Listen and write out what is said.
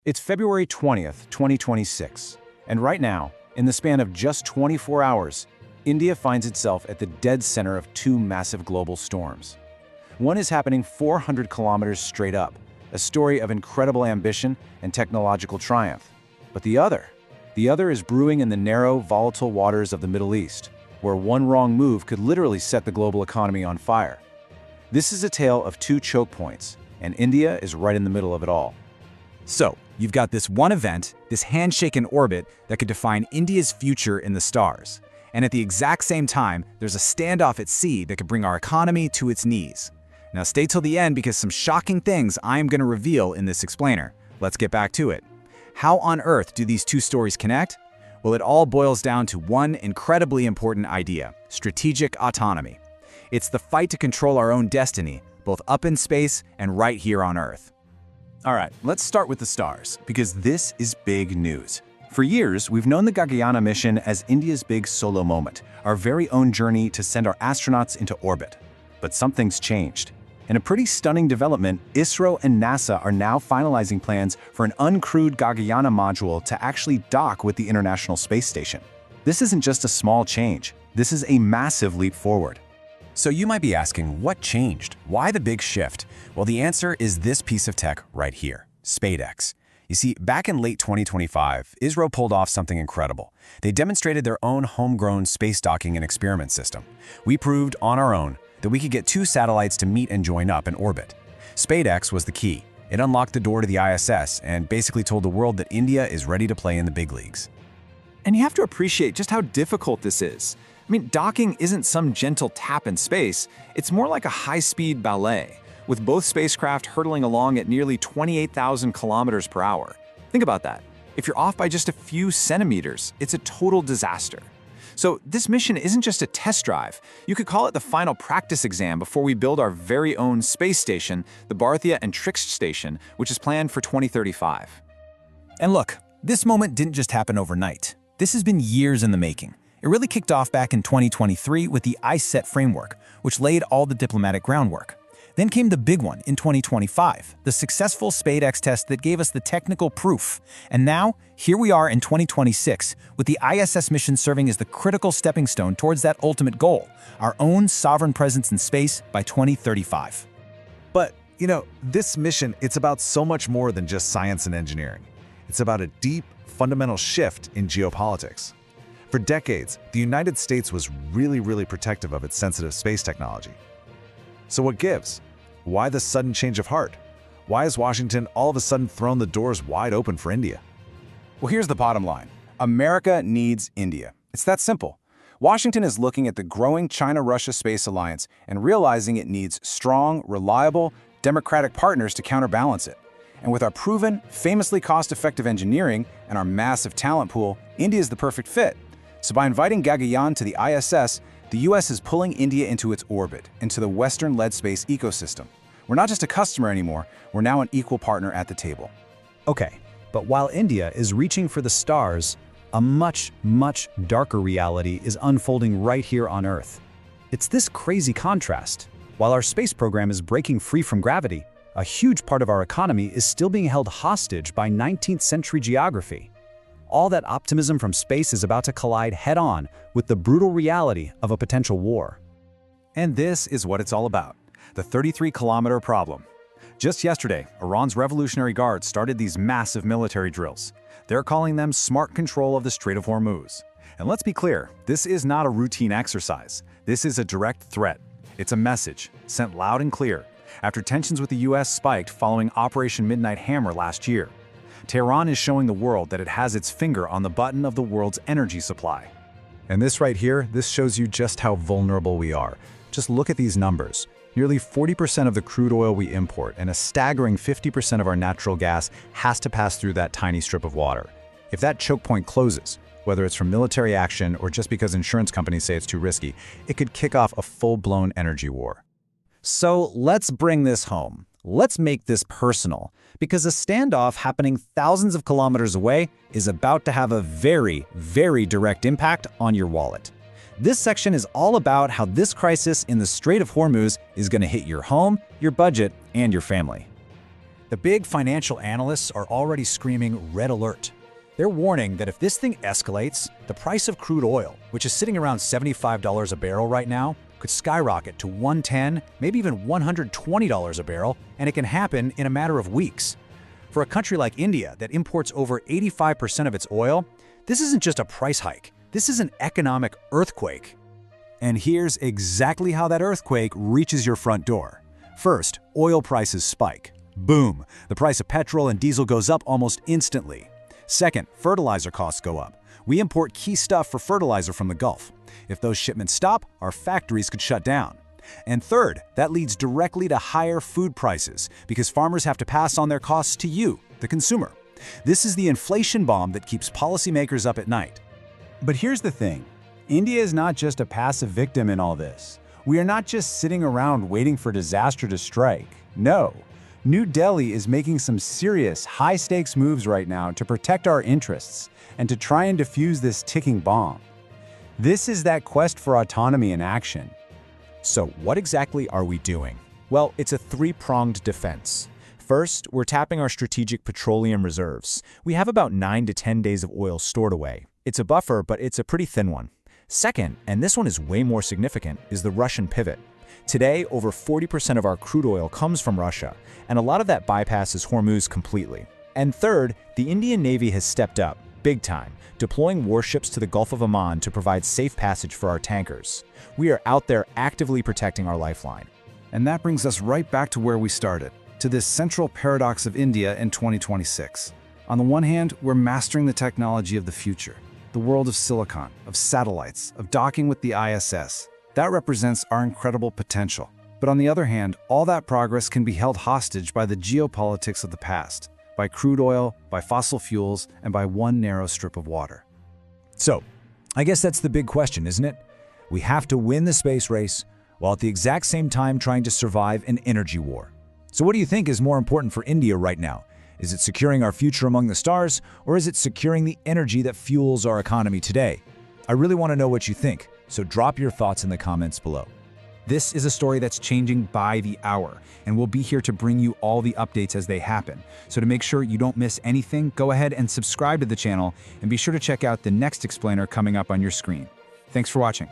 It's February 20th, 2026, and right now, in the span of just 24 hours, India finds itself at the dead center of two massive global storms. One is happening 400 kilometers straight up, a story of incredible ambition and technological triumph. But the other is brewing in the narrow, volatile waters of the Middle East, where one wrong move could literally set the global economy on fire. This is a tale of two choke points, and India is right in the middle of it all. So, you've got this one event, this handshake in orbit that could define India's future in the stars. And at the exact same time, there's a standoff at sea that could bring our economy to its knees. Now stay till the end because some shocking things I am going to reveal in this explainer. Let's get back to it. How on earth do these two stories connect? Well, it all boils down to one incredibly important idea: strategic autonomy. It's the fight to control our own destiny, both up in space and right here on Earth. All right, let's start with the stars, because this is big news. For years, we've known the Gaganyaan mission as India's big solo moment, our very own journey to send our astronauts into orbit. But something's changed. In a pretty stunning development, ISRO and NASA are now finalizing plans for an uncrewed Gaganyaan module to actually dock with the International Space Station. This isn't just a small change. This is a massive leap forward. So you might be asking, what changed? Why the big shift? Well, the answer is this piece of tech right here, SpaceX. You see, back in late 2025, ISRO pulled off something incredible. They demonstrated their own homegrown space docking and experiment system. We proved on our own that we could get two satellites to meet and join up in orbit. SpaceX was the key. It unlocked the door to the ISS and basically told the world that India is ready to play in the big leagues. And you have to appreciate just how difficult this is. I mean, docking isn't some gentle tap in space. It's more like a high-speed ballet, with both spacecraft hurtling along at nearly 28,000 kilometers per hour. Think about that. If you're off by just a few centimeters, it's a total disaster. So this mission isn't just a test drive. You could call it the final practice exam before we build our very own space station, the Bhartiya Antriksh Station, which is planned for 2035. And look, this moment didn't just happen overnight. This has been years in the making. It really kicked off back in 2023 with the ICET framework, which laid all the diplomatic groundwork. Then came the big one in 2025, the successful SpaceX test that gave us the technical proof. And now, here we are in 2026, with the ISS mission serving as the critical stepping stone towards that ultimate goal, our own sovereign presence in space by 2035. But, this mission, it's about so much more than just science and engineering. It's about a deep, fundamental shift in geopolitics. For decades, the United States was really protective of its sensitive space technology. So what gives? Why the sudden change of heart? Why has Washington all of a sudden thrown the doors wide open for India? Well, here's the bottom line. America needs India. It's that simple. Washington is looking at the growing China-Russia space alliance and realizing it needs strong, reliable, democratic partners to counterbalance it. And with our proven, famously cost-effective engineering and our massive talent pool, India is the perfect fit. So by inviting Gaganyaan to the ISS, the US is pulling India into its orbit, into the Western-led space ecosystem. We're not just a customer anymore, we're now an equal partner at the table. Okay, but while India is reaching for the stars, a much darker reality is unfolding right here on Earth. It's this crazy contrast. While our space program is breaking free from gravity, a huge part of our economy is still being held hostage by 19th century geography. All that optimism from space is about to collide head-on with the brutal reality of a potential war. And this is what it's all about, the 33-kilometer problem. Just yesterday, Iran's Revolutionary Guard started these massive military drills. They're calling them smart control of the Strait of Hormuz. And let's be clear, this is not a routine exercise. This is a direct threat. It's a message, sent loud and clear, after tensions with the US spiked following Operation Midnight Hammer last year. Tehran is showing the world that it has its finger on the button of the world's energy supply. And this right here, this shows you just how vulnerable we are. Just look at these numbers. Nearly 40% of the crude oil we import and a staggering 50% of our natural gas has to pass through that tiny strip of water. If that choke point closes, whether it's from military action or just because insurance companies say it's too risky, it could kick off a full-blown energy war. So let's bring this home. Let's make this personal, because a standoff happening thousands of kilometers away is about to have a very direct impact on your wallet. This section is all about how this crisis in the Strait of Hormuz is going to hit your home, your budget, and your family. The big financial analysts are already screaming red alert. They're warning that if this thing escalates, the price of crude oil, which is sitting around $75 a barrel right now, could skyrocket to $110, maybe even $120 a barrel, and it can happen in a matter of weeks. For a country like India that imports over 85% of its oil, this isn't just a price hike. This is an economic earthquake. And here's exactly how that earthquake reaches your front door. First, oil prices spike. Boom! The price of petrol and diesel goes up almost instantly. Second, fertilizer costs go up. We import key stuff for fertilizer from the Gulf. If those shipments stop, our factories could shut down. And third, that leads directly to higher food prices because farmers have to pass on their costs to you, the consumer. This is the inflation bomb that keeps policymakers up at night. But here's the thing. India is not just a passive victim in all this. We are not just sitting around waiting for disaster to strike. No. New Delhi is making some serious, high-stakes moves right now to protect our interests and to try and defuse this ticking bomb. This is that quest for autonomy in action. So what exactly are we doing? Well, it's a three-pronged defense. First, we're tapping our strategic petroleum reserves. We have about 9 to 10 days of oil stored away. It's a buffer, but it's a pretty thin one. Second, and this one is way more significant, is the Russian pivot. Today, over 40% of our crude oil comes from Russia, and a lot of that bypasses Hormuz completely. And third, the Indian Navy has stepped up, big time, deploying warships to the Gulf of Oman to provide safe passage for our tankers. We are out there actively protecting our lifeline. And that brings us right back to where we started, to this central paradox of India in 2026. On the one hand, we're mastering the technology of the future, the world of silicon, of satellites, of docking with the ISS. That represents our incredible potential. But on the other hand, all that progress can be held hostage by the geopolitics of the past, by crude oil, by fossil fuels, and by one narrow strip of water. So, I guess that's the big question, isn't it? We have to win the space race, while at the exact same time trying to survive an energy war. So what do you think is more important for India right now? Is it securing our future among the stars, or is it securing the energy that fuels our economy today? I really want to know what you think, so drop your thoughts in the comments below. This is a story that's changing by the hour, and we'll be here to bring you all the updates as they happen. So to make sure you don't miss anything, go ahead and subscribe to the channel, and be sure to check out the next explainer coming up on your screen. Thanks for watching.